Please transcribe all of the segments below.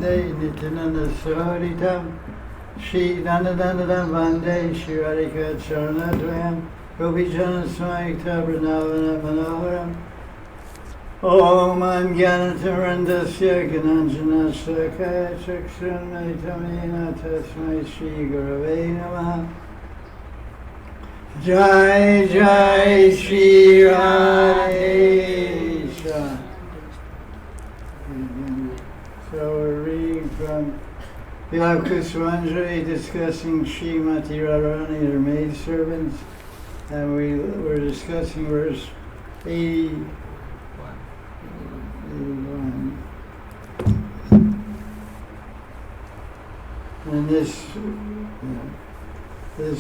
Vande Nityananda Saharitam Shri Danadandam Vande Shri Radhika Charanadvayam Gopijana Smayikta Vrinavana Manoharam Om Jnanatarandasya Gananjana Sakaya Chakshurmaitamena Tasmai Shri Gurave Namaha Jai Jai Sri Radhe. So we're reading from Vilapa Kusumanjali discussing Srimati Radharani and her maidservants, and we were discussing verse 81. And this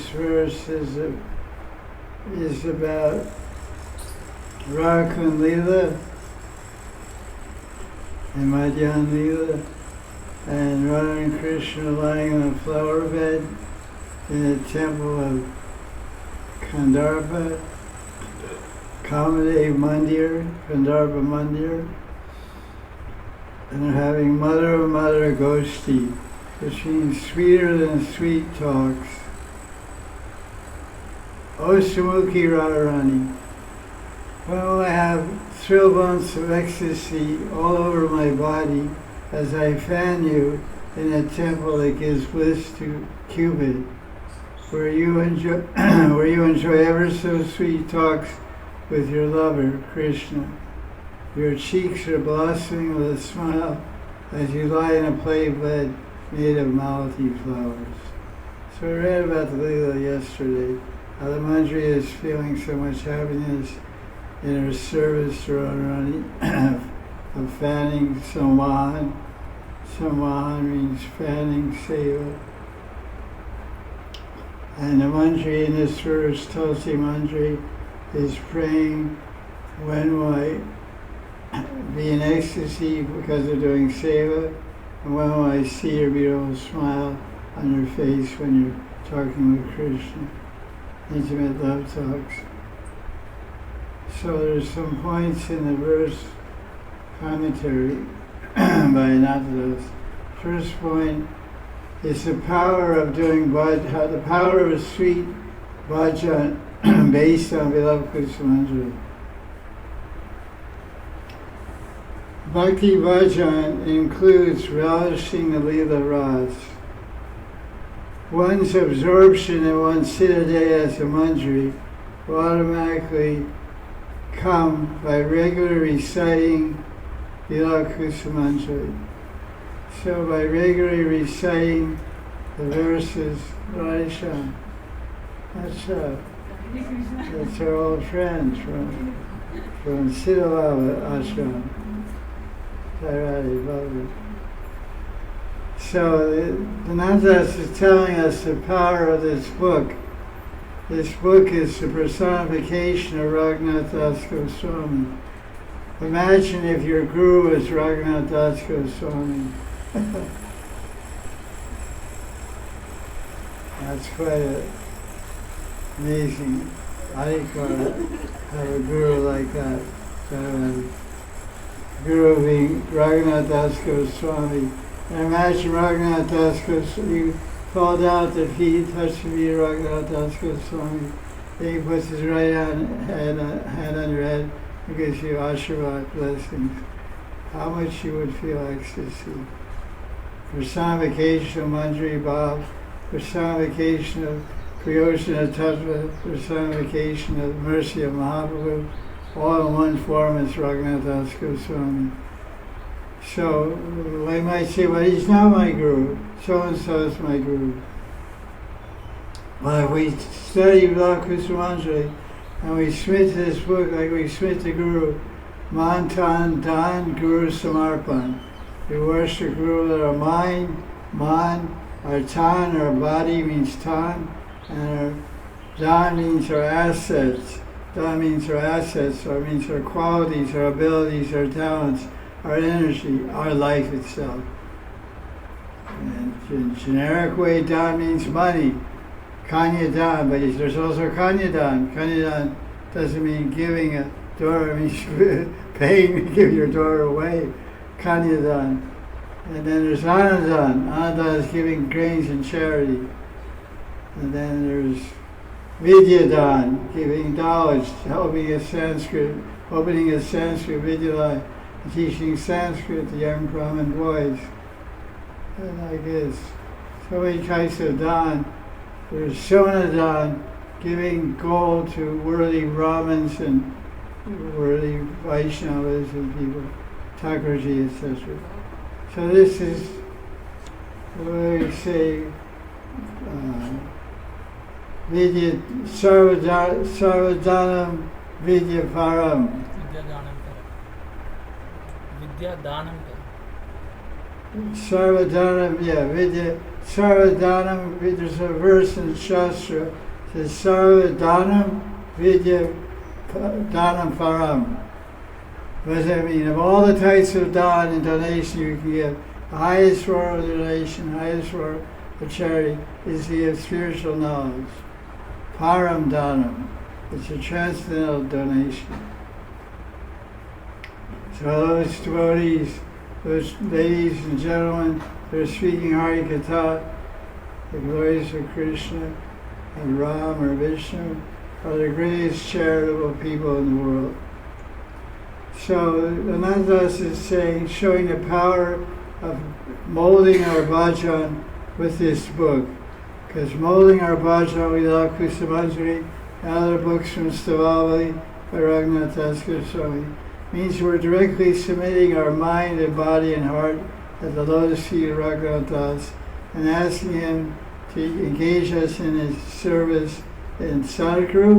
verse is about Raghunatha Leela and Madan Leela, and Radha and Krishna lying on a flower bed in the temple of Kandharpa, Kamade Mandir, Kandharpa Mandir, and they're having Mother of Mother Goshti, which means sweeter than sweet talks. O Srimati Radharani, when will I have thrill bumps of ecstasy all over my body as I fan you in a temple that gives bliss to Cupid, where you enjoy ever so sweet talks with your lover, Krishna. Your cheeks are blossoming with a smile as you lie in a play bed made of malati flowers. So I read about the Leela yesterday, how the Manjari is feeling so much happiness in her service to Radharani of fanning Samahan. Samahan means fanning seva. And the Manjari in this verse, Tulsi Manjari, is praying, when will I be in ecstasy because of doing seva, and when will I see your beautiful smile on your face when you're talking with Krishna? Intimate love talks. So there's some points in the verse commentary by Anantadas. First point is the power of doing Bhajan, the power of a sweet Bhajan based on Vilapa Kusumanjali. Bhakti Bhajan includes relishing the Leela Ras. One's absorption in one sit a day as a Manjari will automatically come by regular reciting Vilapa Kusumanjali. So by regularly reciting the verses, Radhisha, that's our old friends from Stavavali ashram. Jai Radhe, Bhajan. So the Anantadas is telling us the power of this book. This book is the personification of Raghunatha Das Goswami. Imagine if your guru was Raghunatha Das Goswami. That's quite amazing. I have a guru like that. Guru being Raghunatha Das Goswami. And imagine Raghunatha Das Goswami, you fall down at the feet, touch the feet of Raghunatha Das Goswami. Then he puts his right hand on your head and gives you Ashirvad blessings. How much you would feel ecstasy. Personification of Manjari Bhav, personification of Priyojana Tattva, personification of the mercy of Mahaprabhu, all in one form as Raghunatha Das Goswami. So I might say, well, he's not my guru, so-and-so is my guru. But if we study Vilapa Kusumanjali and we submit to this book like we submit to Guru, Man Tan Dan Guru Samarpan. We worship Guru with our mind, Man, our Tan, our body means Tan, and our Dan means our assets. Dan means our assets, or means our qualities, our abilities, our talents, our energy, our life itself. And in generic way, Dan means money, Kanya Dan, but there's also Kanya Dan. Kanya Dan doesn't mean giving a door, it means paying to give your door away. Kanya Dan. And then there's Anadan. Anadan is giving grains in charity. And then there's Vidyadan, giving knowledge, opening a Sanskrit Vidyalaya, teaching Sanskrit to young Brahmin boys. And like this. So many types of dan. There's Sonadan, giving gold to worthy Brahmins and worthy Vaishnavas and people, Thakurji, etc. So this is what we say, Vidya Sarvadanam Vidya Param. Vidya Danam. Sarvadanam, yeah, Vidya Sarvadanam. There's a verse in Shastra that says Sarvadanam Vidya Danam Param. What does that mean? Of all the types of dan and donation you can give, the highest form of donation, highest form of charity is to give spiritual knowledge. Param Danam. It's a transcendental donation. So those devotees, those ladies and gentlemen that are speaking Hari Katha, the glories of Krishna and Ram or Vishnu, are the greatest charitable people in the world. So Anandas is saying, showing the power of molding our bhajan with this book. Because molding our bhajan with Vilapa Kusumanjali and other books from Stavavali by Raghunatha Das Goswami means we're directly submitting our mind and body and heart at the lotus feet of Raghunatha Das and asking him to engage us in his service in Sadhguru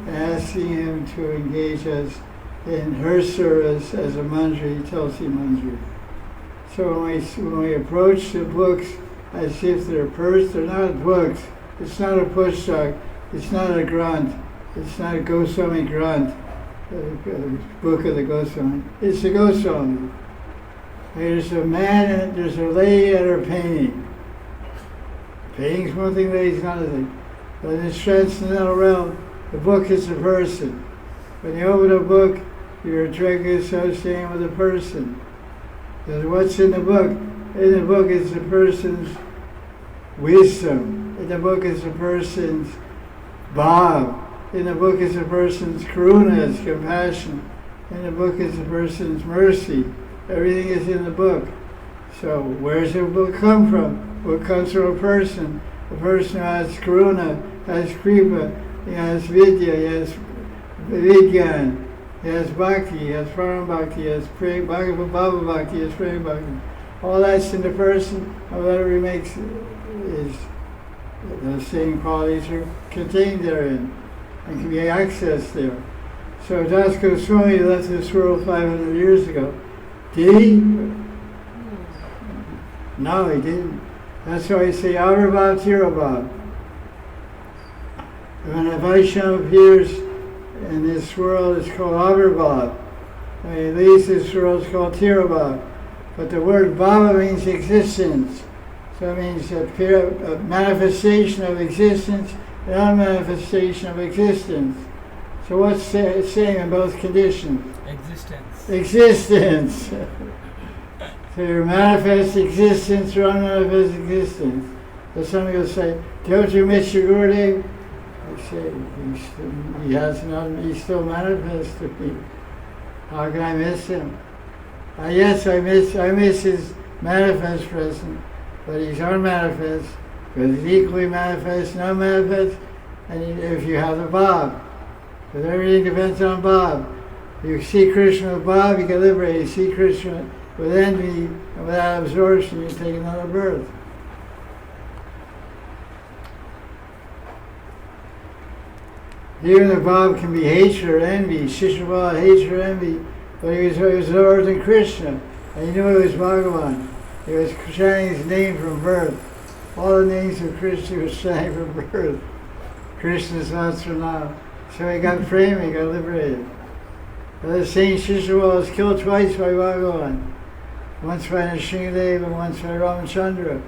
and asking him to engage us in her service as a Manjari, Tulsi Manjari. So when we approach the books as if they're they're not books. It's not a pustak. It's not a grunt. It's not a Goswami grunt, book of the Goswami. It's a Goswami. There's a man and there's a lady at her painting. Painting's one thing, lady's another thing. But in this transcendental realm, the book is a person. When you open a book, you're directly associating with a person. Because what's in the book? In the book is the person's wisdom. In the book is the person's bhav. In the book is the person's karuna, his compassion. In the book is the person's mercy. Everything is in the book. So where does the book come from? What comes from a person? A person who has karuna, has kripa, he has vidya, he has vigyan, he has bhakti, he has param bhakti, he has bhava bhakti, he has prema bhakti. All that's in the person, and whatever he makes is, those same qualities are contained therein and can be accessed there. So Das Goswami left this world 500 years ago. Did he? No, he didn't. That's why I say Avirbhav Tirobhav. When a Vaishnava appears in this world, it's called Avirbhav. When he leaves this world, it's called Tirobhav. But the word Bhava means existence. So it means a manifestation of existence and unmanifestation of existence. So what's it saying in both conditions? Existence. Existence. So your manifest existence or unmanifest existence. So somebody will say, don't you miss your Gurudev? I say, he's still manifest to me. How can I miss him? Yes, I miss his manifest presence, but he's unmanifest, because he's equally manifest and unmanifest, and if you have the Bhav. Because everything depends on Bhav. If you see Krishna with Bhav, you can liberate. You see Krishna with envy and without absorption, you take another birth. Even the Bhav can be hatred or envy. Shishabha, hatred or envy. But he was lower than Krishna. And he knew it was Bhagavan. He was chanting his name from birth. All the names of Krishna was chanting from birth. Krishna's Sahasranam. So he got framed, he got liberated. The Saint Shishabha was killed twice by Bhagavan. Once by Nrsimhadev and once by Ramachandra.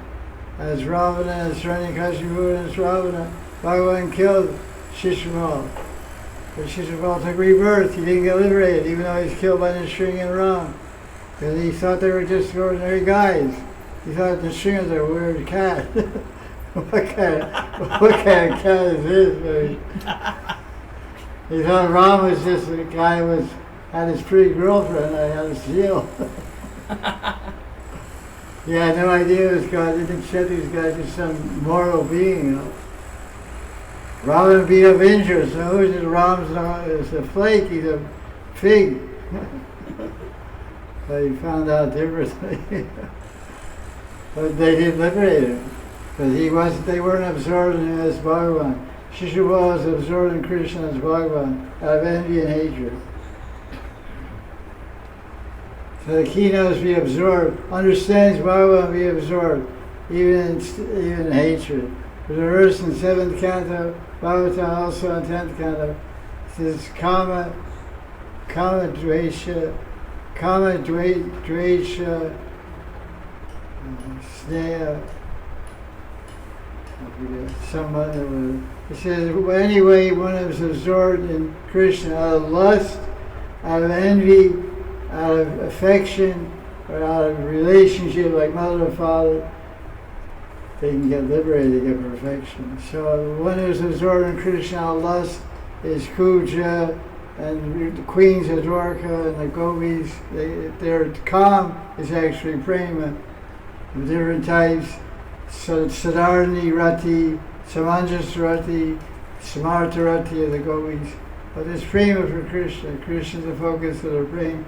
As Ravana, as Hiranyakashipu, and as Ravana, Bhagavan killed Shishabha. But Shishabha took rebirth. He didn't get liberated, even though he was killed by Nrsimha and Ram. Because he thought they were just ordinary guys. He thought the Singers are a weird cat. what kind of cat is this? He thought Ram was just a guy who had his pretty girlfriend. I had a seal. He had no idea this guy didn't accept these guys as some moral being. You know. Ram would be of interest. So who's this Ram's is a flake? He's a fig. But he found out differently. But they did liberate him. Because they weren't absorbed in him as Bhagavan. Shishupal was absorbed in Krishna as Bhagavan, out of envy and hatred. So the key knows be absorbed, understands Bhagavan be absorbed, even in hatred. There's a verse in 7th canto, Bhagavatam also in 10th canto. It says, Kama dvesha, sneha, some other word. It says, anyway, one is absorbed in Krishna out of lust, out of envy, out of affection, or out of relationship like mother or father, they can get liberated, they get perfection. So one who's absorbed in Krishna out of lust is Kuja, and the queens of Dwarka and the gopis, their calm is actually prema of different types. So Sadarani Rati, Samanjas Rati, Samartha Rati are the gopis. But there's prema for Krishna. Krishna is the focus of their prema.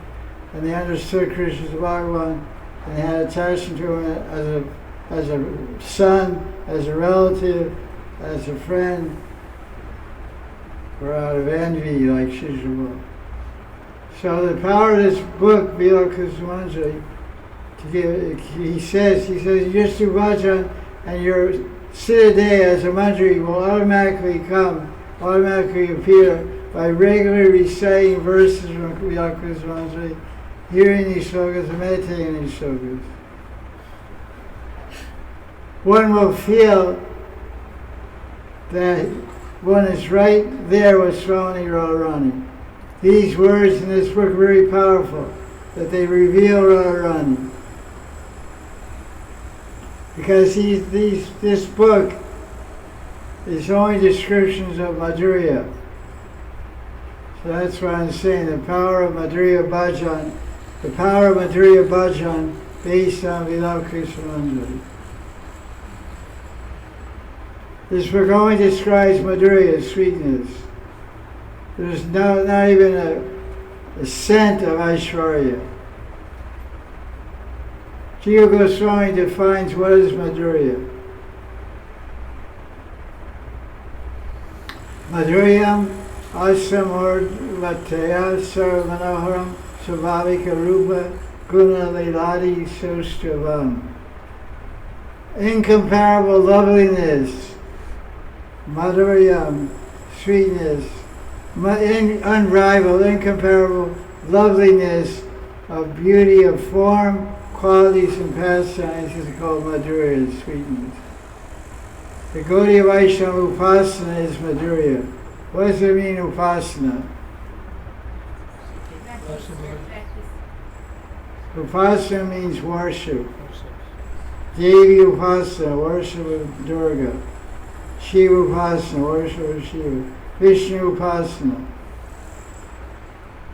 And they understood Krishna as Bhagavan, and they had attachment to him as a son, as a relative, as a friend, or out of envy like Shishupal. So the power of this book, Vilapa Kusumanjali, he says, you just do Bhajan and your Siddha as a manjari will automatically appear by regularly reciting verses from Vilapa Kusumanjali, hearing these slokas and meditating on these slokas. One will feel that one is right there with Srimati Radharani. These words in this book are very powerful, that they reveal Radharani. Because this book is only descriptions of Madhurya. So that's why I'm saying the power of Madhurya Bhajan, based on Vilapa Kusumanjali. This book only describes Madhurya, sweetness. There's not even a scent of Aishwarya. Jiva Goswami defines what is Madhurya. Madhuryam asamurvataya sarvamanoharam svabhavika rupa guna liladi sostravam. Incomparable loveliness, Madhuryam, sweetness, unrivaled, incomparable loveliness of beauty of form, qualities and pastimes is called Madhurya, sweetness. The Gaudiya Vaishnava Upasana is Madhurya. What does it mean, Upasana? Upasana means worship. Devi Upasana, worship of Durga. Shiva Upasana, worship of Shiva. Vishnu Upasana.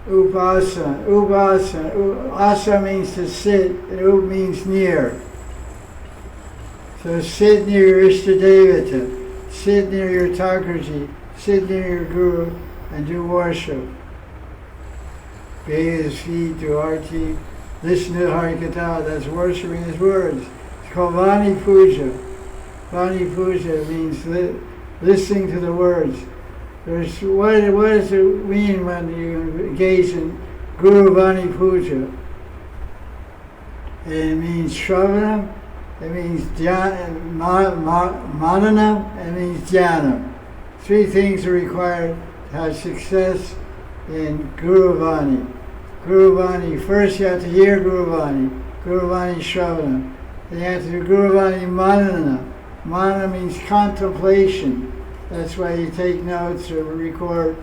Upasana. Asa means to sit, and Up means near. So sit near your Ishtadevata, sit near your Thakurji, sit near your Guru, and do worship. Bathe his feet, do arti, listen to Harikatha, that's worshiping his words. It's called Vani Puja. Vani Puja means listening to the words. What does it mean when you engage in Guru Vani Puja? It means Shravanam, it means Madanam, it means Dhyanam. Three things are required to have success in Guru Vani. Guru Vani, first you have to hear Guru Vani Shravanam. Then you have to do Guru Vani Manana. Manana means contemplation. That's why you take notes or record.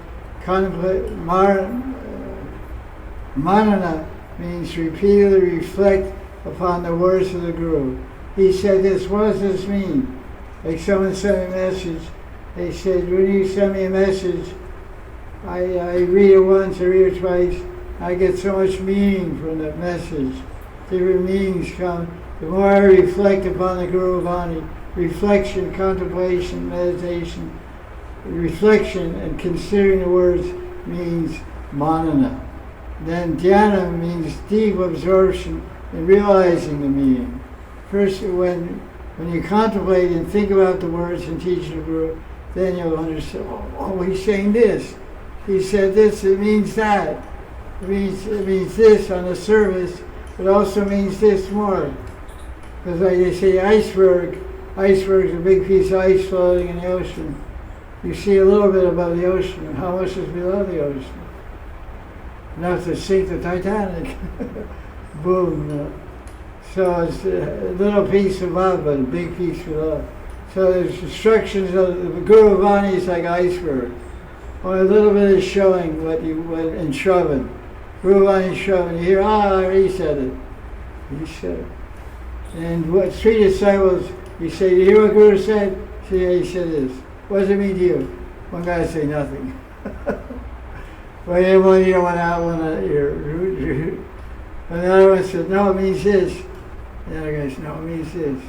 Manana means repeatedly reflect upon the words of the Guru. He said this, what does this mean? Like someone sent me a message, they said, when you send me a message, I read it once, I read it twice, I get so much meaning from that message. Different meanings come. The more I reflect upon the Guru Vani, reflection, contemplation, meditation, reflection and considering the words means manana. Then dhyana means deep absorption and realizing the meaning. First, when you contemplate and think about the words and teaching the Guru, then you'll understand, oh, he's saying this. He said this, it means that. It means this on the surface, it also means this more. Because like they say iceberg is a big piece of ice floating in the ocean. You see a little bit above the ocean, and how much is below the ocean? Enough to sink the Titanic. Boom. So it's a little piece above, but a big piece below. So there's instructions of the Guru Vani is like iceberg. Only a little bit is showing what in Shravan. Guru Vani Shravan, you hear, he said it. He said it. And what three disciples, you say, you hear what Guru said? See, yeah, he said this. What does it mean to you? One guy say nothing. Well, you don't want to hear. And the other one said, no, it means this. The other guy said, no, it means this.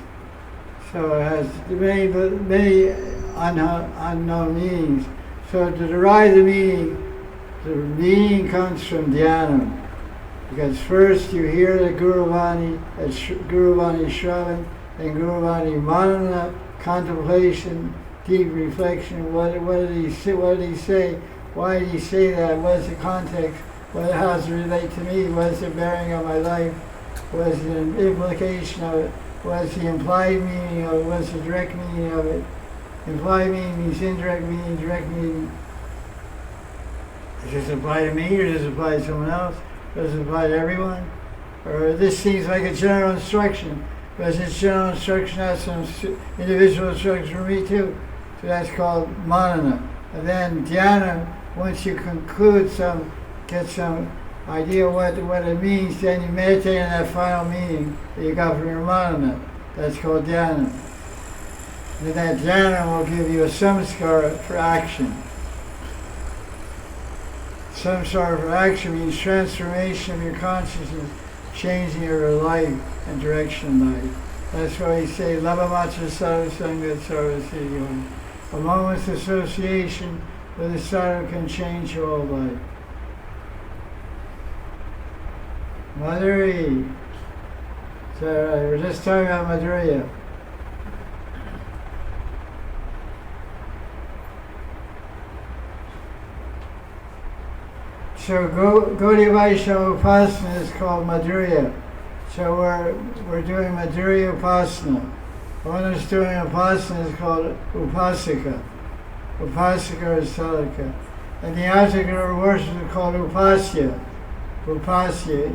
So it has many unknown meanings. So to derive the meaning comes from dhyana. Because first you hear the Guru Vani, Guru Vani Shravan, and Guru Vani Manana, contemplation, deep reflection. What did he say? What did he say? Why did he say that? What is the context? How does it relate to me? What is the bearing on my life? What is the implication of it? What is the implied meaning of it? What is the direct meaning of it? Implied meaning means indirect meaning, direct meaning. Does this apply to me or does it apply to someone else? Does it apply to everyone? Or this seems like a general instruction. Because it's general instruction has some individual instructions for me too. So that's called manana. And then dhyana, once you conclude get some idea what it means, then you meditate on that final meaning that you got from your manana. That's called dhyana. And that dhyana will give you a samskara for action. Samskara for action means transformation of your consciousness, changing your life and direction in life. That's why we say, Lavamatra Sadhu Sangha Sarvasiddhi. A moment's association with a sadhu can change your whole life. Madhurya. So we're just talking about Madhurya. So Gaudiya Vaishnava Upasana is called Madhurya. So we're doing Madhurya Upasana. One who's doing Upasana is called Upasika. Upasika is Sadhaka. And the object of our worship is called Upasya. Upasya.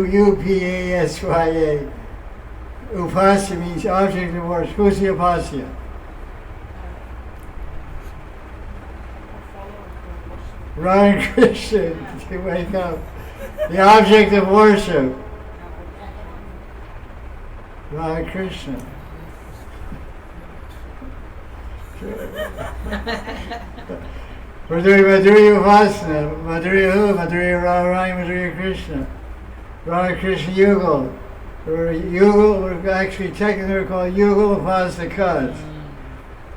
Upasya. Upasya means object of worship. Who's the Upasya? Radha Krishna, to wake up. The object of worship. Radha Krishna. We're doing Madhurya Upasana. Madhurya who? Madhurya Radharani, Madhurya Krishna. Radha Krishna Yugal. We're actually technically called Yugal Upasakas.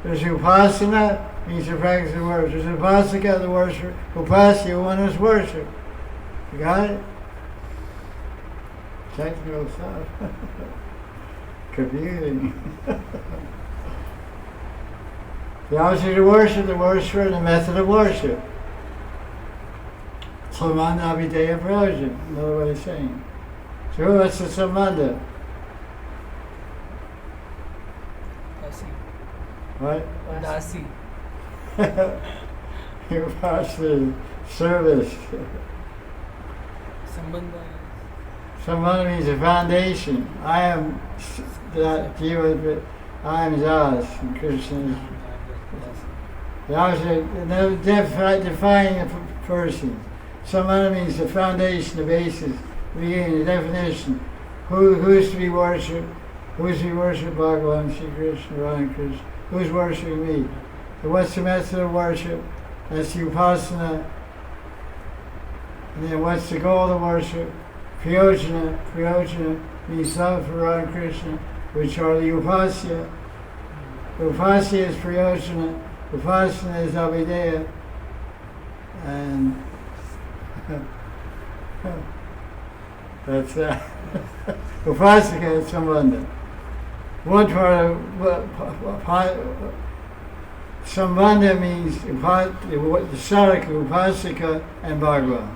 There's Upasana, means to practice the worship. There's Upasika, the worship. Upasya, one who's worship. You got it? Technical stuff. Confusing. The object of worship, the worshiper, and the method of worship. Samanda Abhideya Prayojan, another way of saying. So what's the Samanda? Dasi. What? Dasi. Your pastor, service. Sambandha. Sambandha means a foundation. I am that Jiva, I am Das, and Krishna is. The opposite, defining a person. Samana means the foundation, the basis, the beginning, the definition. Who is to be worshipped? Who is to be worshipped? Bhagavan, Sri Krishna, Radha Krishna. Who is worshipping me? So what's the method of worship? That's the upasana. And then what's the goal of worship? Priyojana. Priyojana means love for Radha Krishna, which are the upasya. Upasya is priyojana. Upasana is avideya. And that's that. Upasaka is sambandha. One part of sambandha means the sadhaka, upasaka, and Bhagavan.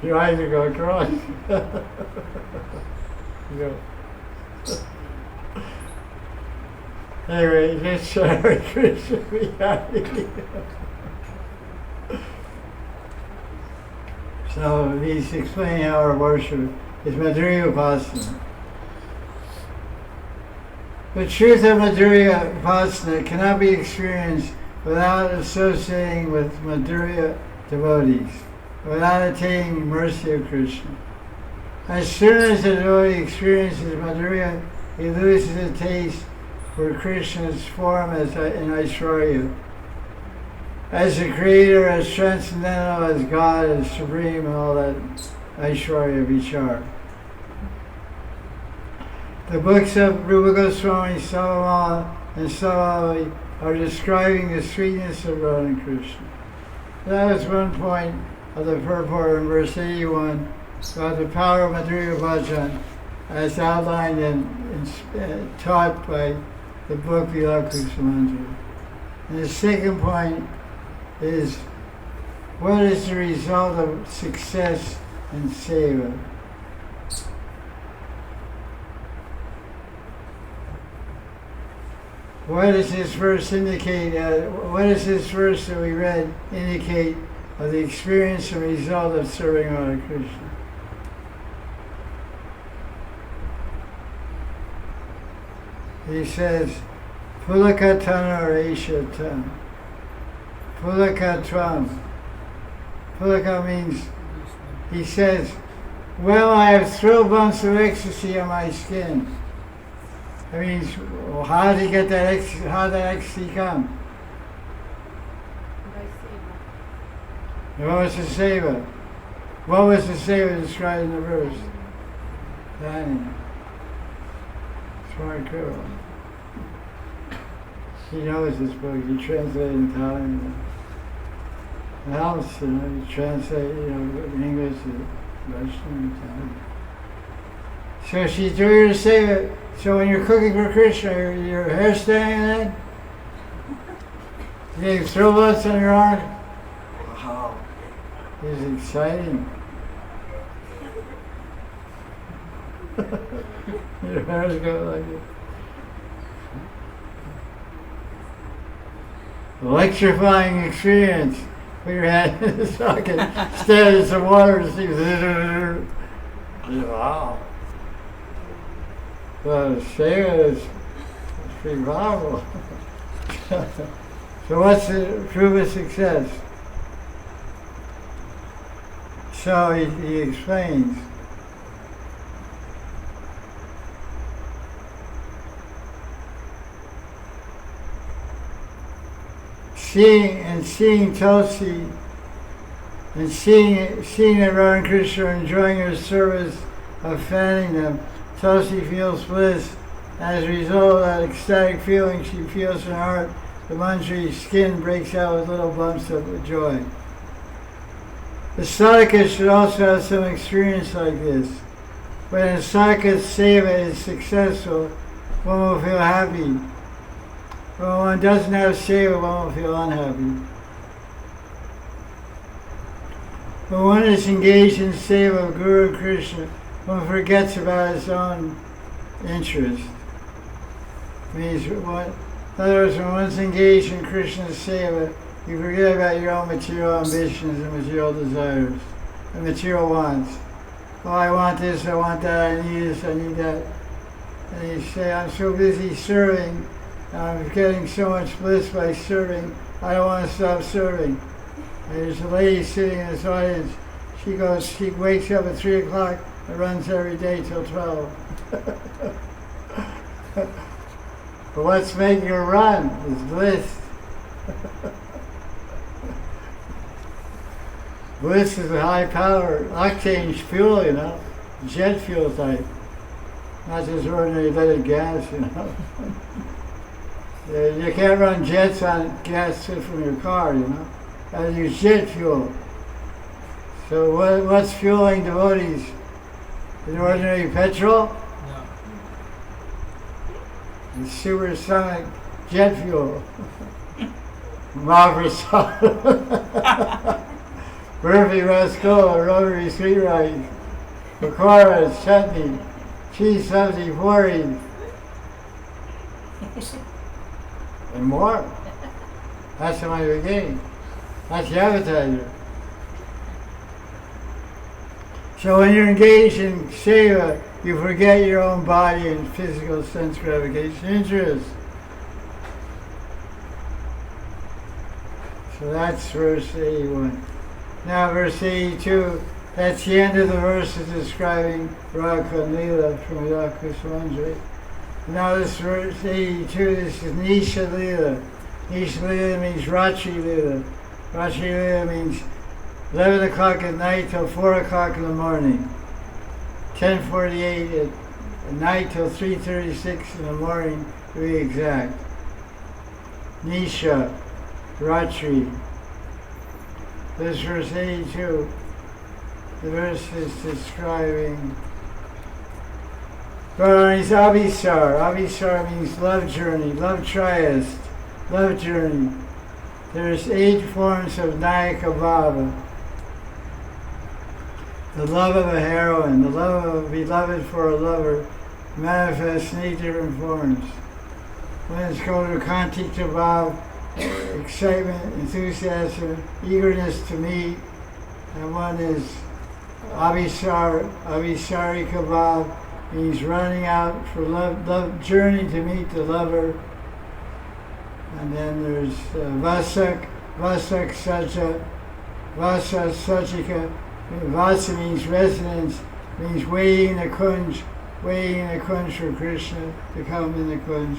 Your eyes are going across. Go. Anyway, just Hare Krishna, be happy. So he's explaining how our worship is Madhurya Upasana. The truth of Madhurya Upasana cannot be experienced without associating with Madhurya devotees, without attaining mercy of Krishna. As soon as the devotee experiences Madhurya, he loses a taste for Krishna's form as in Aishwarya, as the creator, as transcendental, as God, as supreme, and all that Aishwarya Vichar. The books of Rupa Goswami, Stavavali, and Stavavali are describing the sweetness of Radha Krishna. That was one point of the purport in verse 81 about the power of Madhurya Bhajan as outlined and taught by the book Vilapa Kusumanjali. And the second point is, what is the result of success in seva? What does this verse indicate? What does this verse that we read indicate of the experience and result of serving Radha Krishna? He says, Pulaka or Aisha tam. Pulaka tram. Pulaka means, he says, well, I have thrill bumps of ecstasy on my skin. That means, well, how did he get that ecstasy? How did that ecstasy come? What was the seva? What was the seva described in the verse? Dani. Smart girl. He knows this book. He translated in Italian. It helps, you translate, English to Russian, Italian. So she's doing her seva. So when you're cooking for Krishna, your hair staying in? You have thrill bumps on your arm? Wow. It's exciting. Your hair's going like this. Electrifying experience. Put your hand in the socket, stand in some water and see. Wow. The seva is pretty powerful. So what's the proof of success? So he explains. Seeing Tulsi and seeing that Radha and Krishna are enjoying her service of fanning them, Tulsi feels bliss. As a result of that ecstatic feeling she feels in her heart, the Manjari's skin breaks out with little bumps of joy. The sadhaka should also have some experience like this. When a sadhaka's seva is successful, one will feel happy. When one doesn't have seva, one will feel unhappy. When one is engaged in seva of Guru Krishna, one forgets about his own interest. Means what? In other words, when one's engaged in Krishna's seva, you forget about your own material ambitions and material desires and material wants. Oh, I want this, I want that, I need this, I need that. And you say, I'm so busy serving, I'm getting so much bliss by serving, I don't want to stop serving. And there's a lady sitting in this audience, she wakes up at 3 o'clock and runs every day till 12. But what's making her run is bliss. Bliss is a high power, octane fuel, jet fuel type. Not just ordinary leaded gas, You can't run jets on gas from your car, Gotta use jet fuel. So what's fueling devotees? Is it ordinary petrol? No. It's supersonic jet fuel. Maharaj. Burfi Rascal, rotary sweet rice, pakoras, chutney, cheese sabzi, puri, and more. That's my beginning. That's the appetizer. So when you're engaged in seva, you forget your own body and physical sense gratification interests. So that's verse 81. Now verse 82, that's the end of the verses describing Radha and Leela from Vilapa Kusumanjali. Now this verse 82, this is Nisha Leela. Nisha Leela means Ratri Leela. Ratri Leela means 11 o'clock at night till 4 o'clock in the morning. 10:48 at night till 3:36 in the morning to be exact. Nisha, Ratri. This verse 82, the verse is describing Radharani's Abhisar. Abhisar means love journey, love triast, love journey. There's 8 forms of Nayaka Bhava. The love of a heroine, the love of a beloved for a lover, manifests in 8 different forms. One is called Raghunatha Bhava, excitement, enthusiasm, eagerness to meet, and one is Abhisarika Bhava, means running out for love, journey to meet the lover. And then there's Vasak Saja, Vasa Sajika. Vasa means residence, means waiting in the kunj for Krishna to come in the kunj.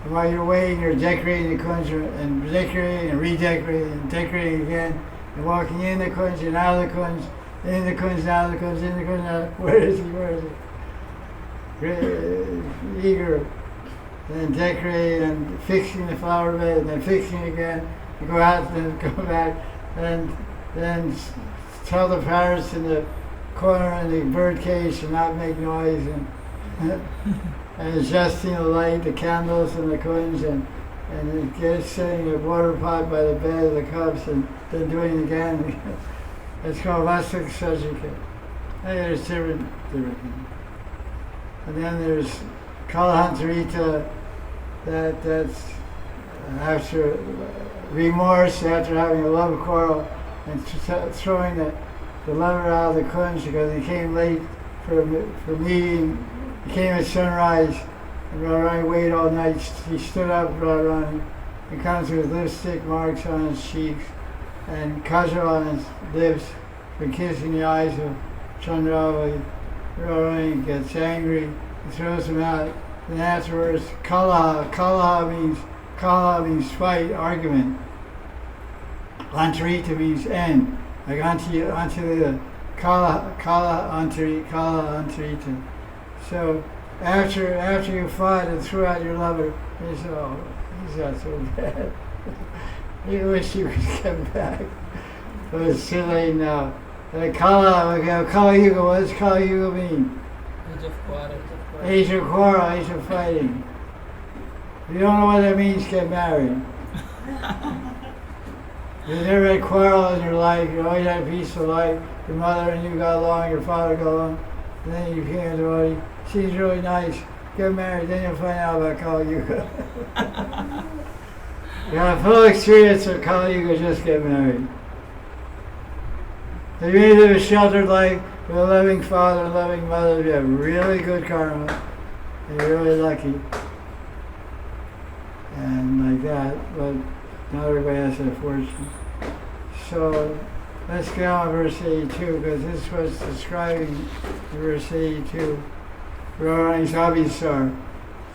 And while you're waiting, you're decorating the kunj and decorating and redecorating and decorating again, and walking in the kunj and out of the kunj, in the kunj, out of the kunj, in the kunj, out. Where is he? Where is he? Eager. And then decorating and fixing the flower bed, and then fixing again, and go out and then go back, and then tell the parrots in the corner in the bird cage to not make noise, and and adjusting the light, the candles in the kunj, and setting the water pot by the bed of the cups, and then doing it again. It's called Vasak Sajika. And there's different things. And then there's Kalahantarita, that's after remorse, after having a love quarrel, and throwing the lover out of the kunj because he came late for meeting. He came at sunrise, and Radharani waited all night. He stood up, Radharani, and comes with lipstick marks on his cheeks and kajal on his lips for kissing the eyes of Chandravali. Radharani gets angry, he throws him out. And afterwards, kalaha means fight, argument. Antarita means end, like antarita, kala antarita. So after you fought and threw out your lover, you said, oh, he's not so bad. You wish he would come back. But it's too late now. Kala Yuga, what does Kala Yuga mean? Age of quarrel. Age of quarrel, age of fighting. If you don't know what that means, get married. You never had a quarrel in your life, you always had a peaceful life, your mother and you got along, your father got along, and then you became a devotee. She's really nice, get married, then you'll find out about Kali Yuga. You have full experience of Kali Yuga, just get married. If you live a sheltered life with a loving father, a loving mother, you have really good karma. You're really lucky. And like that, but not everybody has that fortune. So let's get on verse 82, because this was describing verse 82. Radharani's Abhisar.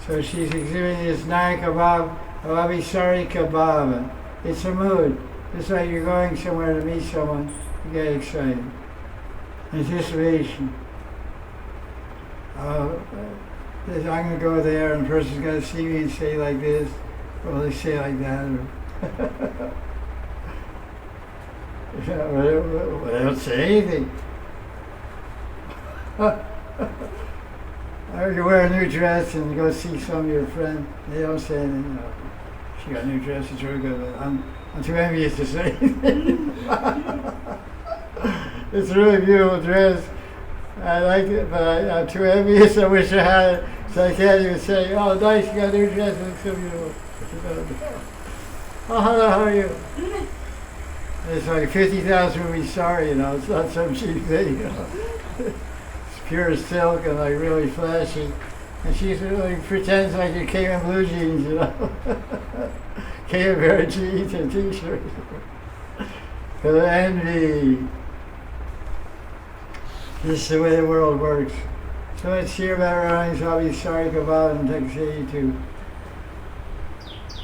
So she's exhibiting this Nayaka Bhava of Abhisarika Bhava. It's a mood. It's like you're going somewhere to meet someone, you get excited. Anticipation. I'm going to go there and the person's going to see me and say like this, or they say like that. Or they don't say anything. Or you wear a new dress and you go see some of your friends, they don't say anything. No, she got a new dress, it's really good, but I'm too envious to say anything. It's a really beautiful dress. I like it, but I'm too envious. I wish I had it, so I can't even say, "Oh, nice, you got a new dress. It looks so beautiful." Oh, hello, how are you? It's like 50,000 would be sorry, you know. It's not some cheap thing, you know. It's pure silk and like really flashy. And she really pretends like you came in blue jeans, you know. Came in a pair of jeans and t-shirts. For the envy. This is the way the world works. So let's hear about Radharani's Abhisarika Bhava in text 82.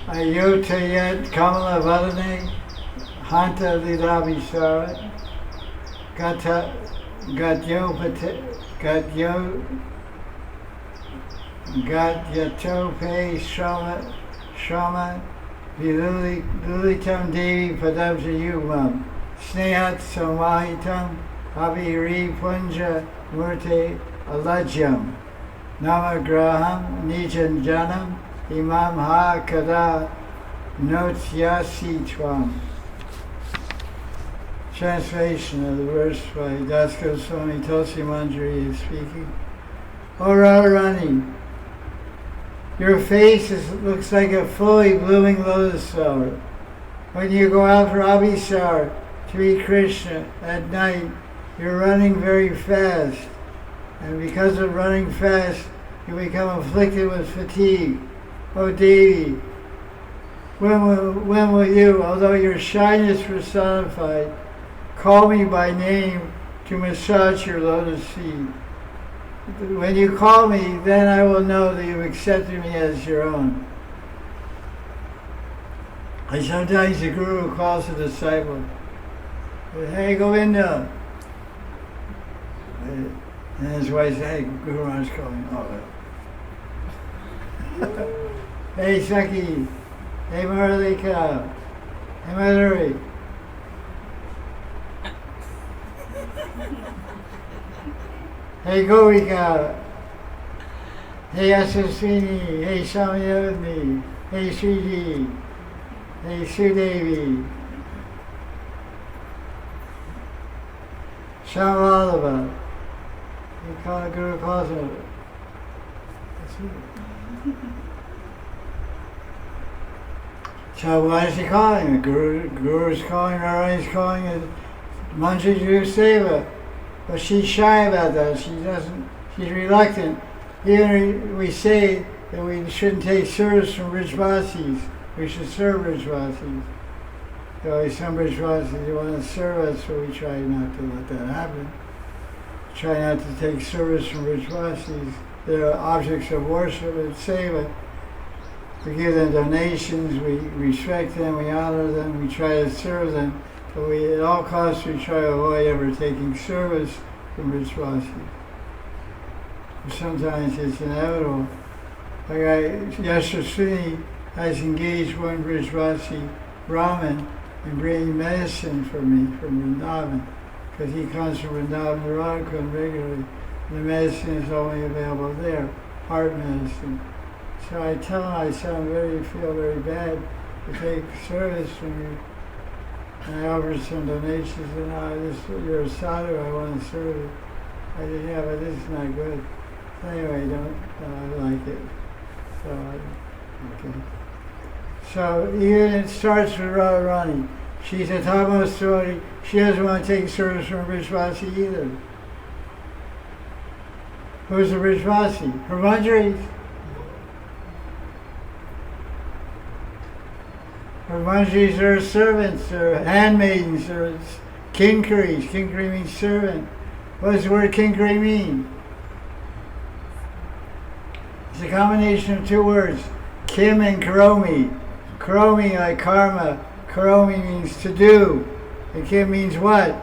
Ayota yet Kamala Vadane Hanta Lidabhisara Gatyatope Shrama Vilulitam Devi Padamja Yugmam Snehat Samahitam Abhiri Punja Murte Alajyam Namagraham Nijanjanam Imam Ha Kada Notyasi Tvam. Translation of the verse by Das Goswami Tulsi Manjari is speaking. O Radharani, your face looks like a fully blooming lotus flower. When you go out for Abhisar to meet Krishna at night, you're running very fast. And because of running fast, you become afflicted with fatigue. O Devi, when will you, although your shyness personified, call me by name to massage your lotus feet? When you call me, then I will know that you've accepted me as your own. And sometimes the Guru calls a disciple, "Hey, Govinda." And his wife says, "Hey, Guru Maharaj calling." Oh, "Hey, Saki. Hey, Maralika. Hey, Madhurya." "Hey, Govika. Hey, Asasini. Hey, Samayodni. Hey, Sriji. Hey, Sudevi. Shamalava." You call a Guru calls him. So why is he calling? The Guru is calling, Radharani's calling it Manjari Seva. But she's shy about that. She's reluctant. Even we say that we shouldn't take service from Brijvasis. We should serve Brijvasis. So some Brijvasis want to serve us, so we try not to let that happen. Try not to take service from Brijvasis. They're objects of worship and seva. We give them donations, we respect them, we honor them, we try to serve them. But at all costs we try to avoid ever taking service from Brijvasis. Sometimes it's inevitable. Like Yashaswini has engaged one Brijvasi Brahmin in bringing medicine for me from Vrindavan, because he comes from Vrindavan to Radhakund regularly. The medicine is only available there, heart medicine. So I tell him, I feel very bad to take service from you. And I offer some donations, and you're a sadhu, I want to serve you. I said, yeah, but this is not good. Anyway, I like it. Okay. So even it starts with Radharani. She's a topmost devotee. She doesn't want to take service from Brijvasi either. Who's the Brijvasi? Her Manjaris. Her Manjaris are servants, or handmaidens, or kinkaris. Kinkari means servant. What does the word kinkari mean? It's a combination of two words, kim and karomi. Karomi like karma. Karomi means to do. And kim means what?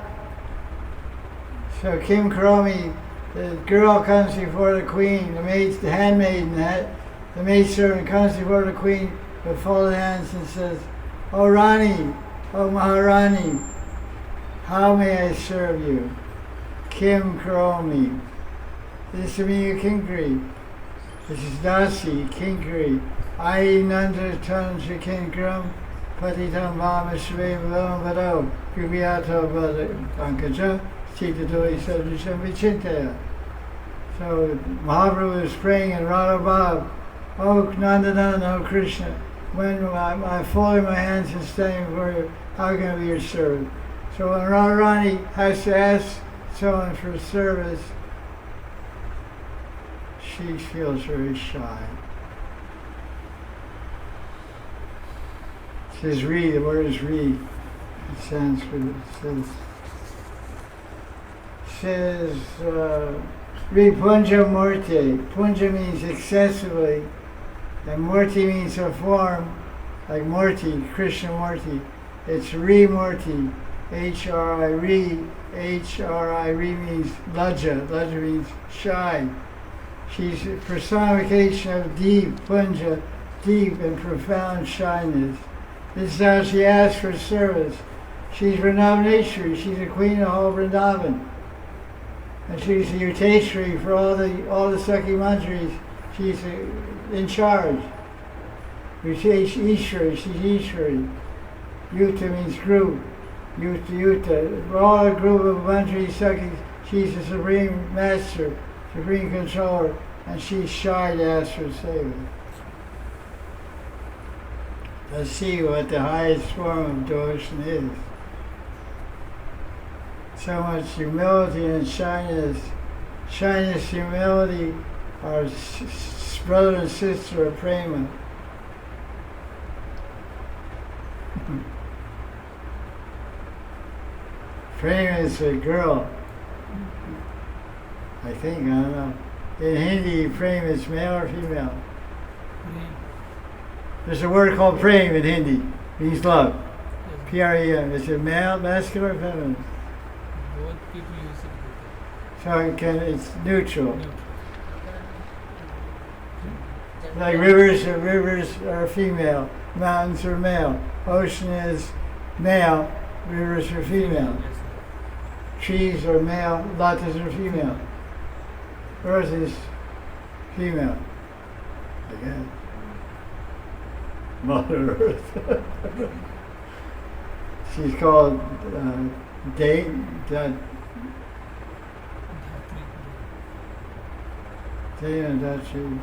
So kim karomi, the girl comes before the queen, the handmaiden, the maidservant comes before the queen with folded hands and says, "O Rani, O Maharani, how may I serve you? Kim karomi." This is the meaning of kinkari. This is dasi, kinkari. Ai nanda tanja kinkaram, patitam vama shve vavam vado, gubiato vada ankaja, chitadoi sadrisham vichintaya. So Mahaprabhu is praying in Radha Bhav, "Oh Nandana, oh Krishna, when I'm folding my hands and standing before you, how can I be your servant?" So when Radharani has to ask someone for service, she feels very shy. It says "re," the word is "re" in Sanskrit. It says "re punja murti." Punja means excessively, and murti means a form, like Murti, Krishna Murti. It's "re murti," H-R-I, "re," H-R-I, "re" means laja. Laja means shy. She's a personification of deep, punja, deep and profound shyness. This is how she asks for service. She's Vrindavaneshwari. She's the queen of all Vrindavan. And she's the Uteshwari for all the Sakhi Manjaris. She's in charge. Ishwari, she's Ishwari. Yuta means group. Yuta. For all a group of Manjari Sakhis, she's the supreme master, supreme controller, and she's shy to ask for seva. Let's see what the highest form of devotion is. So much humility and shyness. Shyness, humility are brother and sister of prema. Prema is a girl. I think, I don't know. In Hindi, prema is male or female? There's a word called prema in Hindi. It means love. P-R-E-M. Is it male, masculine, or feminine? Both people use it. So it's neutral. Like rivers are female, mountains are male, ocean is male, rivers are female. Trees are male, latas are female. Earth is female. Again. Mother Earth. She's called Dana Dachi.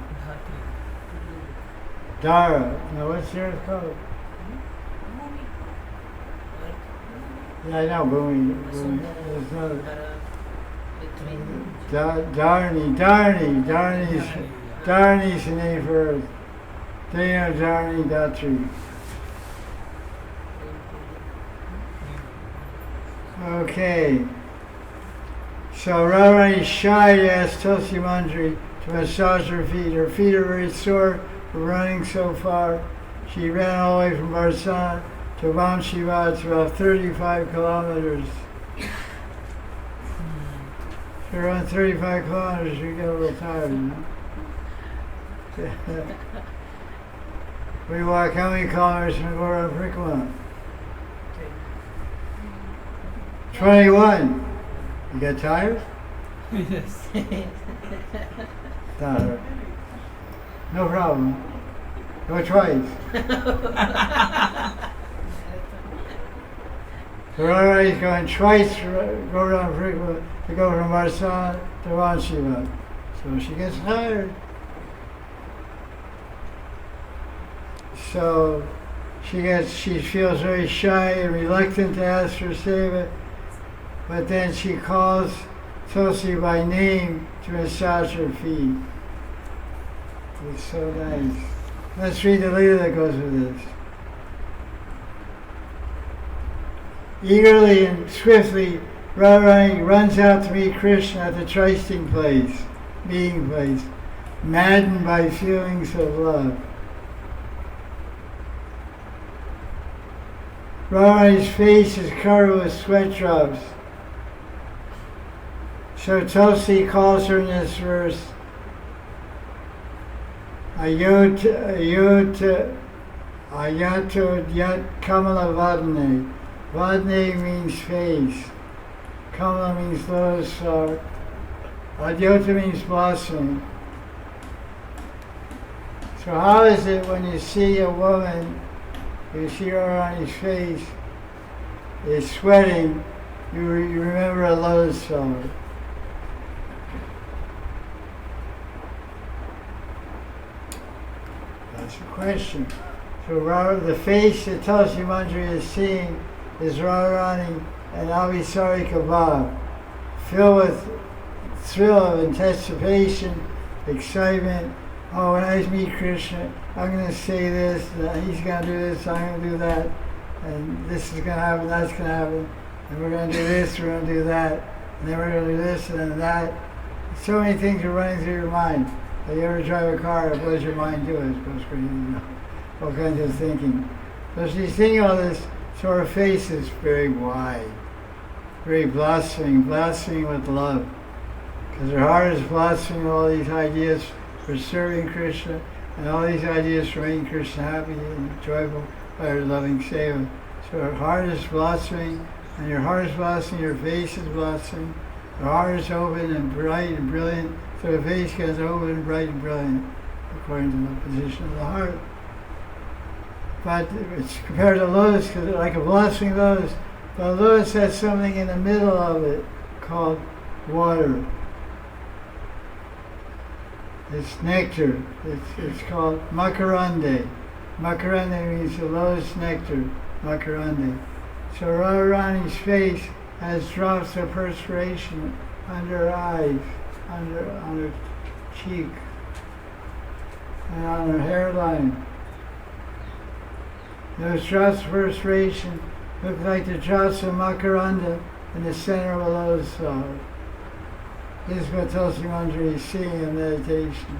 Dara. Now what's yours called? Yeah, I know, Bhumi. There's another. Dharani's the name for Earth. Dana Dharani Datri. Okay. So Radharani is shy to ask Tulsi Manjari to massage her feet. Her feet are very sore from running so far. She ran all the way from Bhajan to Vanshiva. It's about 35 kilometers. If you run 35 kilometers, you get a little tired, you know? We walk how many kilometers from Gopal Parikrama? 21. You get tired? Yes. Tired. No problem. Go twice. So Radharani is going twice to go around Parikrama to go from Bhajan to Vanshiva. So she gets tired. So she feels very shy and reluctant to ask for seva, but then she calls Tulsi by name to massage her feet. It's so nice. Let's read the leela that goes with this. Eagerly and swiftly, Radharani runs out to meet Krishna at the trysting place, meeting place, maddened by feelings of love. Radharani's face is covered with sweat drops. So Tulsi calls her in this verse, Ayato Yat Kamala Vadane. Vadane means face. Kamala means lotus flower. Adyota means blossoming. So how is it when you see a woman, you see her on his face, is sweating, you remember a lotus flower? That's the question. So the face that Tulsi Manjari is seeing is Radharani and Avisarika Bhav, filled with thrill of anticipation, excitement. Oh, when I meet Krishna, I'm going to say this, he's going to do this, I'm going to do that, and this is going to happen, that's going to happen, and we're going to do this, we're going to do that, and then we're going to do this and then that. So many things are running through your mind. If you ever drive a car, what does your mind do? It goes crazy, all kinds of thinking. So she's seeing all this, so her face is very wide, very blossoming with love. Because her heart is blossoming with all these ideas for serving Krishna, and all these ideas for making Krishna happy and joyful by her loving seva. So her heart is blossoming, and your heart is blossoming, your face is blossoming, her heart is open and bright and brilliant, so the face gets open and bright and brilliant, according to the position of the heart. But it's compared to lotus, because like a blossoming lotus, the lotus has something in the middle of it called water. It's nectar. It's called makarande. Makarande means the lotus nectar, makarande. So Radharani's face has drops of perspiration under her eyes, on her cheek, and on her hairline. Those drops of perspiration look like the drops of makaranda in the center of a lotus flower. This is what Tulsi Manjari is seeing in meditation.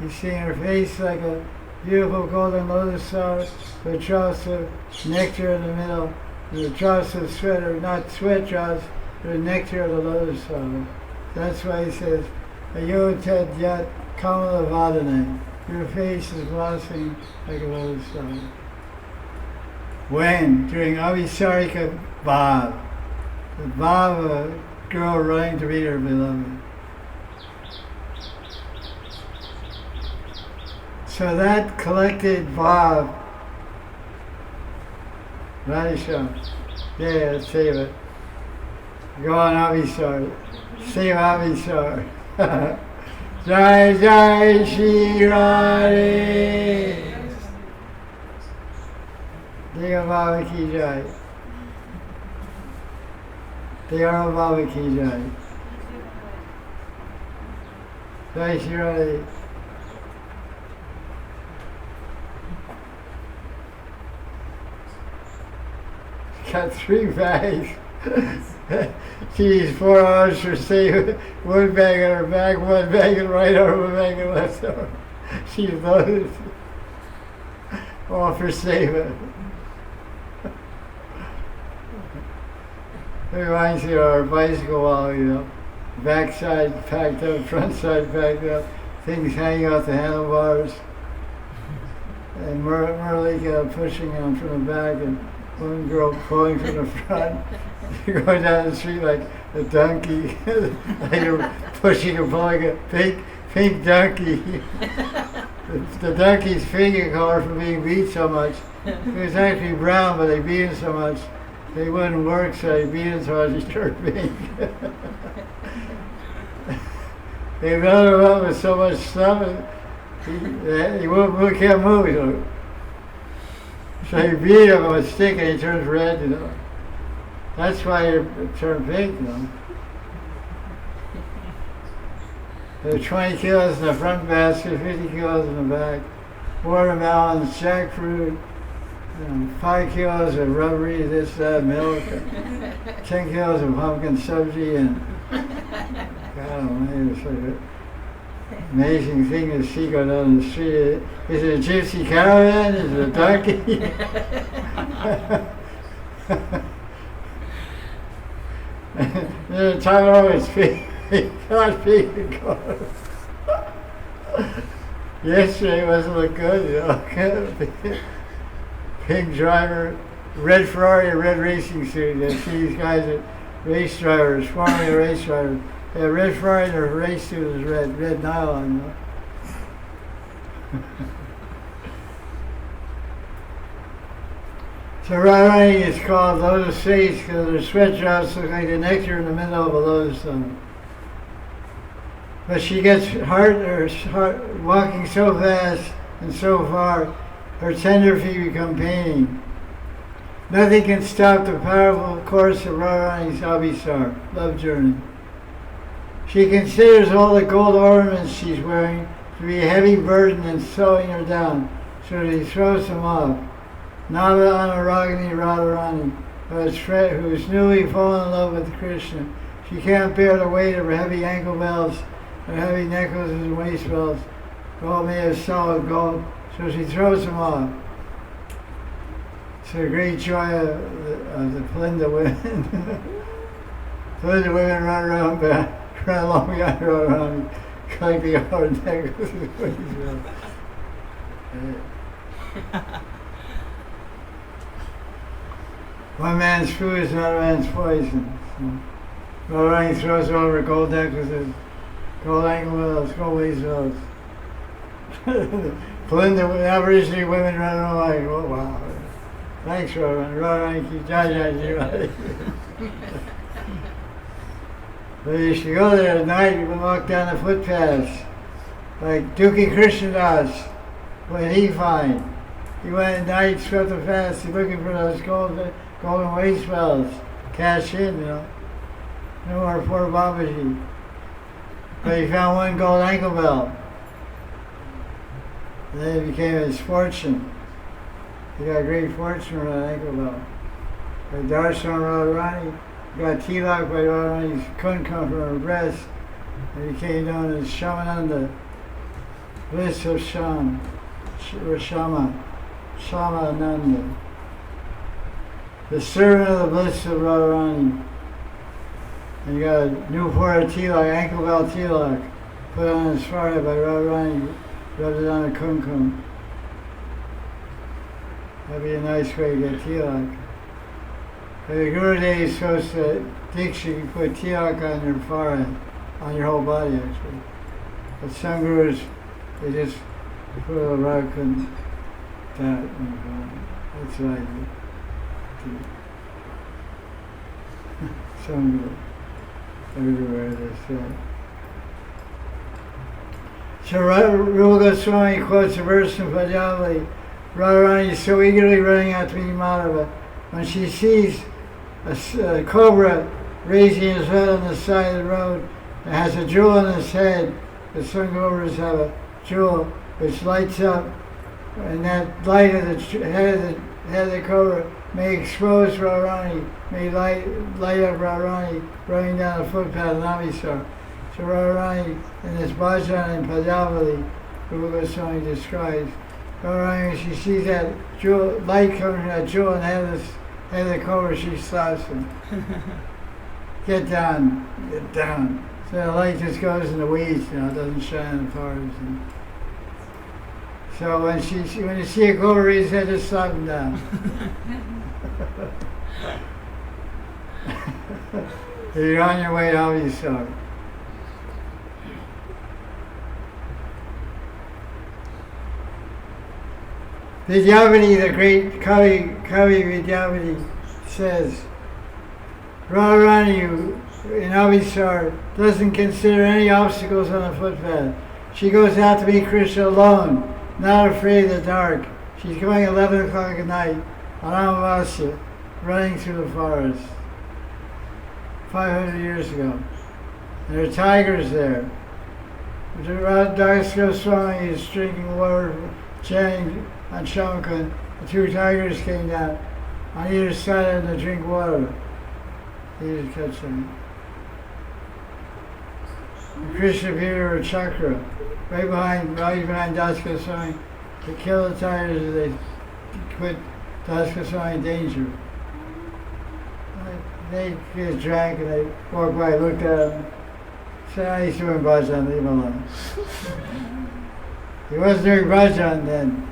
He's seeing her face like a beautiful golden lotus flower with drops of nectar in the middle, and the drops of sweat, or not sweat drops, but the nectar of the lotus flower. That's why he says, Ayotat Yat Kamala Vadane. Your face is blossoming like a lotus flower. When? During Avisarika Bhav. The Bhav of a girl running to meet her beloved. So that collected Bhav, Radhisha, yeah, save it. Go on Avisar. Save Avisar. Jai Jai Sri Radhe. Diga Baba Ki Jai. Diga Baba Ki Jai. Jai Sri Radhe. Got 3 bags. She needs 4 hours for saving. 1 bag on her back, 1 bag in right arm, 1 bag in left arm. She's loaded. All for saving. It reminds me of our bicycle wall, back side packed up, front side packed up, things hanging off the handlebars, and Murali pushing them from the back, and one girl pulling from the front. You're going down the street like a donkey, like you're pushing and pulling a pink donkey. The donkey's finger color from being beat so much. It was actually brown, but they beat him so much. They wouldn't work, so they beat him so much he turned pink. They filled him up with so much stuff, he can't move. So you beat him with a stick and he turns red, That's why it turned pink, There are 20 kilos in the front basket, 50 kilos in the back. Watermelons, jackfruit, 5 kilos of rubbery, this, that, milk, 10 kilos of pumpkin subji, and God, man, it's like an amazing thing to see go down the street. Is it a gypsy caravan? Is it a donkey? The time always not speaking cars. Yesterday wasn't look good, Pink driver, red Ferrari, and red racing suit. You see these guys are race drivers, formerly race drivers. They have red Ferrari and their race suit is red nylon. So Radharani is called Lotus Face because their sweatshirts look like the nectar in the middle of a lotus stone. But she gets walking so fast and so far, her tender feet become paining. Nothing can stop the powerful course of Radharani's Abhisar, love journey. She considers all the gold ornaments she's wearing to be a heavy burden and slowing her down, so she throws them off. Nava Anuragini Radharani, who is newly fallen in love with Krishna. She can't bear the weight of her heavy ankle belts, her heavy necklaces and waist belts, all made of solid gold, so she throws them off. It's the great joy of the Palinda women. Palinda women run along behind Radharani, collecting all her necklaces and waist belts. One man's food is another man's poison. So, Radharani throws over gold necklaces, gold ankle belts, gold waist belts. Palinda, Aboriginal women running around like, oh wow. Thanks, Radharani. Radharani, Jai Radhe. But you should go there at night, you can walk down the footpaths. Like Dukhi Krishnadas, what did he find? He went at night, swept the fast, he's looking for those golden waist belts. Cash in, No more poor Babaji. But he found one gold ankle belt. And then it became his fortune. He got great fortune from that ankle belt. But Darshan Radharani got tilak by Radharani's couldn't come from her breast. And he became known as Shamananda, bliss of Shama, Shamananda. The servant of the bliss of Radharani. And you got a new Newport tilak, ankle belt tilak, put on his forehead by Radharani, rubbed it on a kumkum. That'd be a nice way to get tilak. But the Gurudev is supposed to Diksha, you put tilak on your forehead, on your whole body actually. But some gurus, they just put a little rug and that. That's what I do. Some gurus. Everywhere they say. So Rupa Goswami quotes a verse from Stavavali. Radharani is so eagerly running out to meet Madhurya. When she sees a cobra raising his head on the side of the road and has a jewel on his head, the some cobras have a jewel which lights up, and that light of the head of the cobra may expose Radharani, may light up Radharani running down the footpath in Abhisar. So Radharani in this Bhajan and Stavavali, Rupa Goswami describes, Radharani, when she sees that jewel, light coming from that jewel and head of the cobra, she stops him. Get down. So the light just goes in the weeds, it doesn't shine in the forest. So when you see a cobra raise his head, just slap him down. You're on your way to Abhisar. Vidyavati, the great Kavi Vidyavati, says, Radharani in Abhisar doesn't consider any obstacles on the footpath. She goes out to meet Krishna alone, not afraid of the dark. She's going 11 o'clock at night on Amavasya, running through the forest. 500 years ago. And there are tigers there. Raghunatha Das Goswami is drinking water, chanting on Shamakun, The two tigers came down on either side of them to drink water. He didn't catch them. Krishna appeared with a chakra right behind Das Goswami to kill the tigers as they put Das Goswami in danger. They just drank and they walked by, looked at him, said, I used to doing Bhajan, leave him alone. He wasn't doing Bhajan then.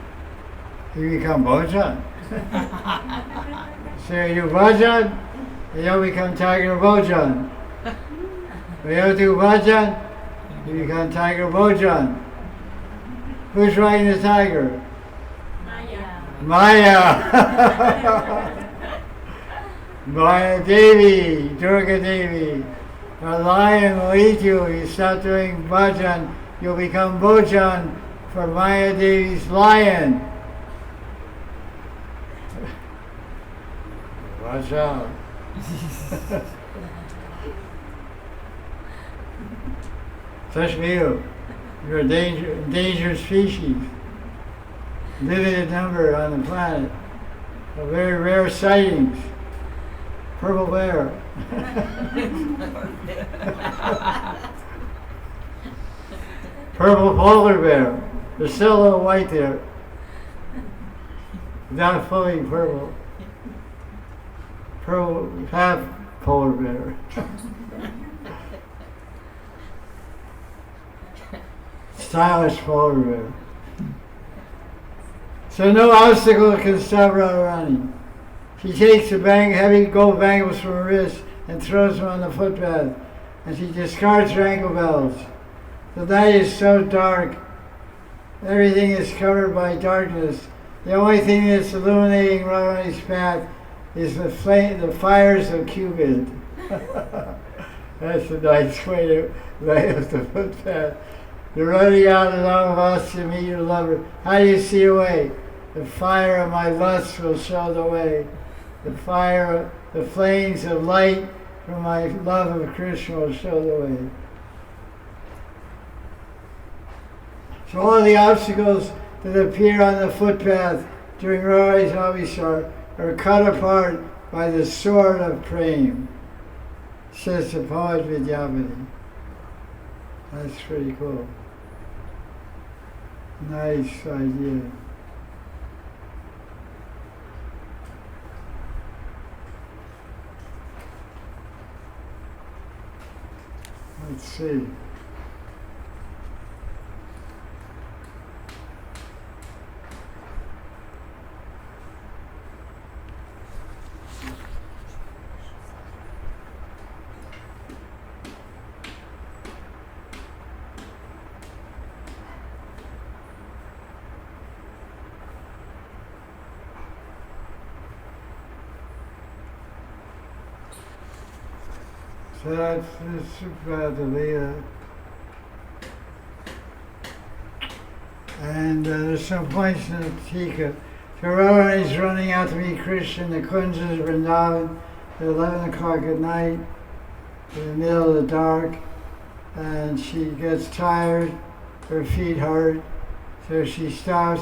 He become Bhajan. So you do Bhajan, you don't become Tiger Bhajan. When you don't do Bhajan, you become Tiger Bhajan. Who's riding the tiger? Maya. Maya Devi, Durga Devi. A lion will eat you. You stop doing Bhajan, you'll become Bhajan for Maya Devi's lion. Watch out. Especially you. You're a endangered species. Limited number on the planet. Of very rare sightings. Purple bear. Purple polar bear. There's still a little white there. Not fully purple. Purple, half polar bear. Stylish polar bear. So no obstacle can stop Radharani. She takes the heavy gold bangles from her wrist and throws them on the footpath, and she discards her ankle bells. The night is so dark, everything is covered by darkness. The only thing that's illuminating Radharani's path is the fires of Cupid. That's a nice way to lay up the footpath. You're running out along with us to meet your lover. How do you see a way? The fire of my lust will show the way. The flames of light from my love of Krishna will show the way. So all the obstacles that appear on the footpath during Radharani's Abhisar are cut apart by the sword of Prem, says the poet Vidyapati. That's pretty cool. Nice idea. Let's see. So that's about the Leela. And there's some points in the Tika. So Radharani is running out to meet Krishna in the Kunjas of Vrindavan at 11 o'clock at night, in the middle of the dark, and she gets tired, her feet hurt, so she stops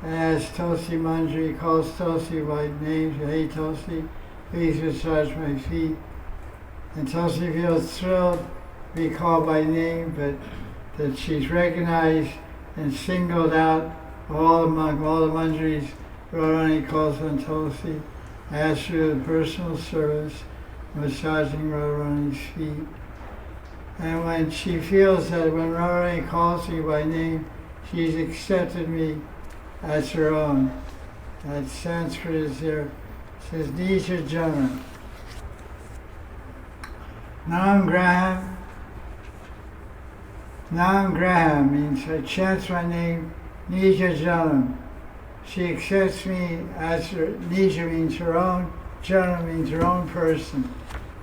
and asks Tulsi Manjari, calls Tulsi by name, hey Tulsi, please massage my feet. And Tulsi feels thrilled to be called by name, but that she's recognized and singled out among all the Manjaris. Radharani calls on Tulsi, asks her the personal service, massaging Radharani's feet. And when she feels that when Radharani calls me by name, she's accepted me as her own. That Sanskrit is there. It says Nija Jana. Nam Graham means I chant my name, Nija Janam. She accepts me as her, Nija means her own, Janam means her own person,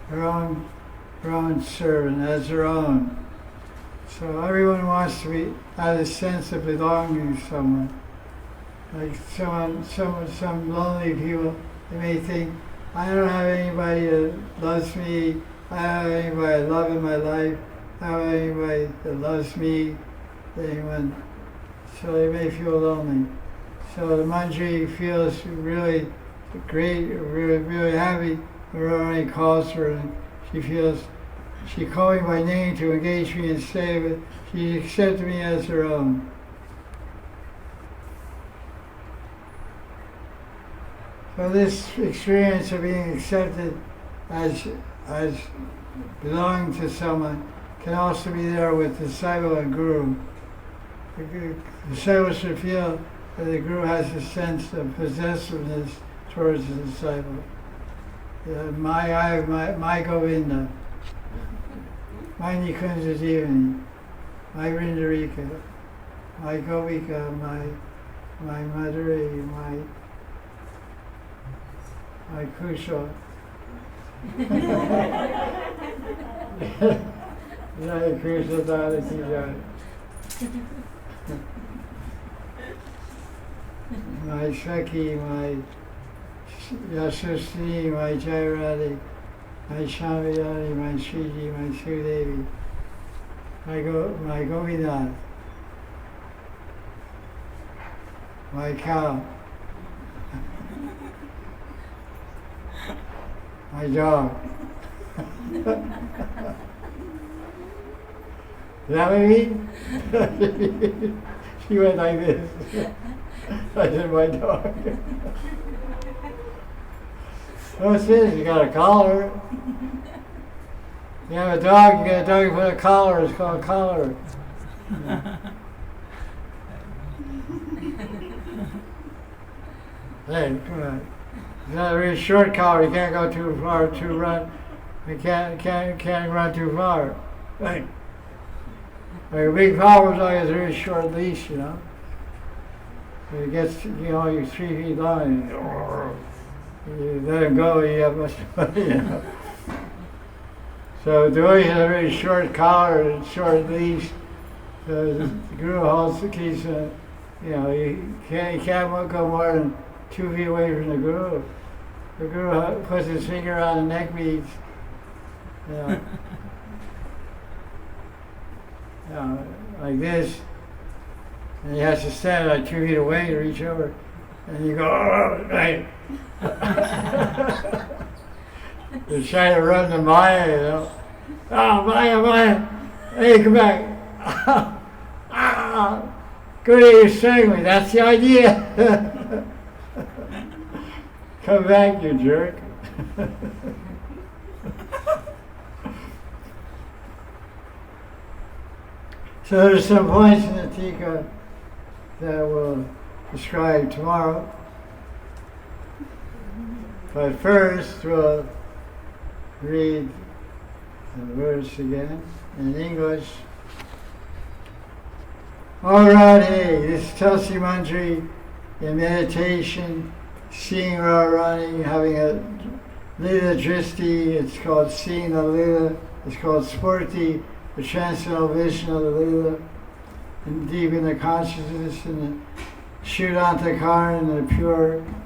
her own servant, as her own. So everyone wants to have a sense of belonging to someone. Like some lonely people, they may think, I don't have anybody that loves me, I don't have anybody I love in my life, I don't have anybody that loves me, anyone. So they may feel lonely. So the Manjari feels really great, really happy when Radharani calls her, and she called me by name to engage me in seva. She accepted me as her own. So this experience of being accepted as belonging to someone can also be there with the disciple and guru. The disciple should feel that the guru has a sense of possessiveness towards the disciple. My Govinda, my Nikunja Jivani, my Rindarika, my Govika, my Madhurya, my Kusha. Jai Krishna Dada Ki Jai. My Shaki, my Yashasri, my Jai Radhe, my Shamidani, my Shriji, my Sudevi, my Govinath, my cow, my dog. Is that what I mean? She went like this. I said, my dog. What's this? You got a collar. You have a dog, you got a dog, you put a collar, it's called a collar. Hey, come on. It's not a really short collar, you can't go too far to run. You can't run too far. Right. Like a big power dog has a really short leash, you know. It gets, you're 3 feet long, and you let him go, you have much money, you know. So the way he has a very short collar and short leash, the guru holds the keys, you can't go more than 2 feet away from the guru. The guru puts his finger on the neck beads, like this, and he has to stand like 2 feet away to reach over, and you go, oh, right. They're trying to run to Maya, you know. Oh, Maya, hey, come back. Good, you're saying me, that's the idea. Come back, you jerk. So there's some points in the Tika that we'll describe tomorrow. But first we'll read the verse again in English. O Radhe, this Tulsi Manjari in meditation, seeing Radharani, having a Lila Dristi, it's called seeing the Lila, it's called Spurti, the transcendental vision of the Lila, and deep in the consciousness and the Shuddhantakaran, and the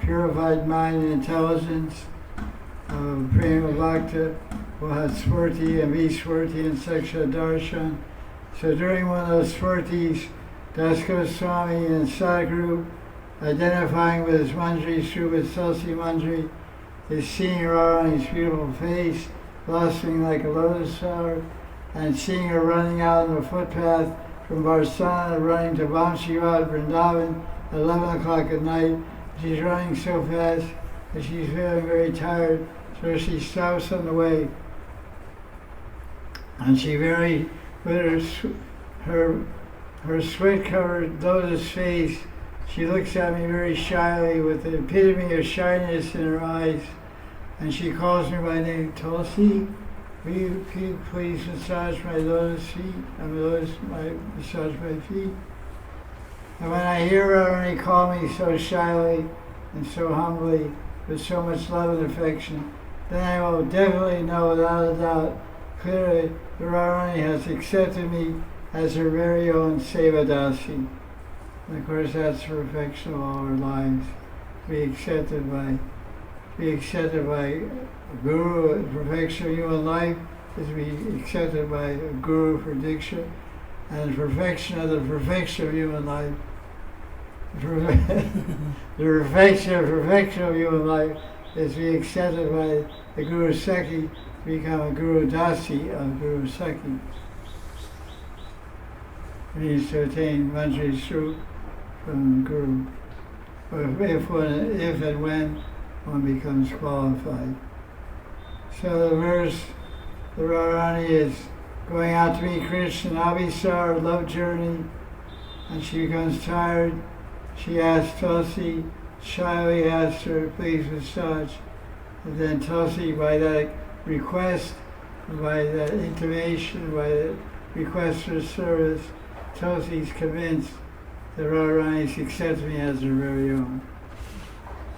purified mind and intelligence of Prema Bhakta will have Spurti and be Spurti and Saksha Darshan. So during one of those Spurtis, Das Goswami and Sadhguru, identifying with his Manjari, Srupa Tulsi Manjari, is seeing Radharani's beautiful face, blossoming like a lotus flower, and seeing her running out on the footpath from Barsana, running to Vamshivat, Vrindavan, at 11 o'clock at night. She's running so fast that she's feeling very tired, so she stops on the way. And she with her sweat-covered lotus face, she looks at me very shyly with the epitome of shyness in her eyes, and she calls me by name, Tulsi. Will you please massage my lotus feet? Massage my feet. And when I hear Radharani call me so shyly and so humbly, with so much love and affection, then I will definitely know without a doubt, clearly, that Radharani has accepted me as her very own Seva Dasi. And of course that's the perfection of all our lives. Be accepted by a guru. The perfection of human life is to be accepted by a guru for diksha, and the perfection of human life perfection of human life is to be accepted by the Guru Sakhi, to become a Guru Dasi of Guru Sakhi. It means to attain Manjari Srup from Guru, if and when one becomes qualified. So the verse, the Radharani is going out to meet Krishna, Abhisar, love journey, and she becomes tired. She asks Tulsi, shyly asks her, please massage. And then Tulsi, by that request, by that intimation, by that request for service, Tulsi's convinced that Radharani accepts me as her very own.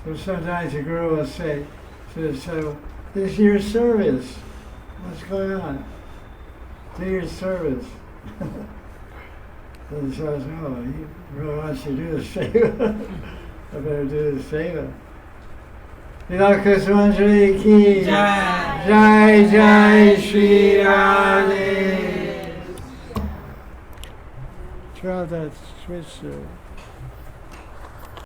So sometimes the Guru will say to the disciple, this is your service. What's going on? Do your service. So the disciple says, oh, he really wants you to do the seva. I better do the seva. Vilapa Kusumanjali ki Jai. Jai Jai Sri Radhe. Throughout that switch there.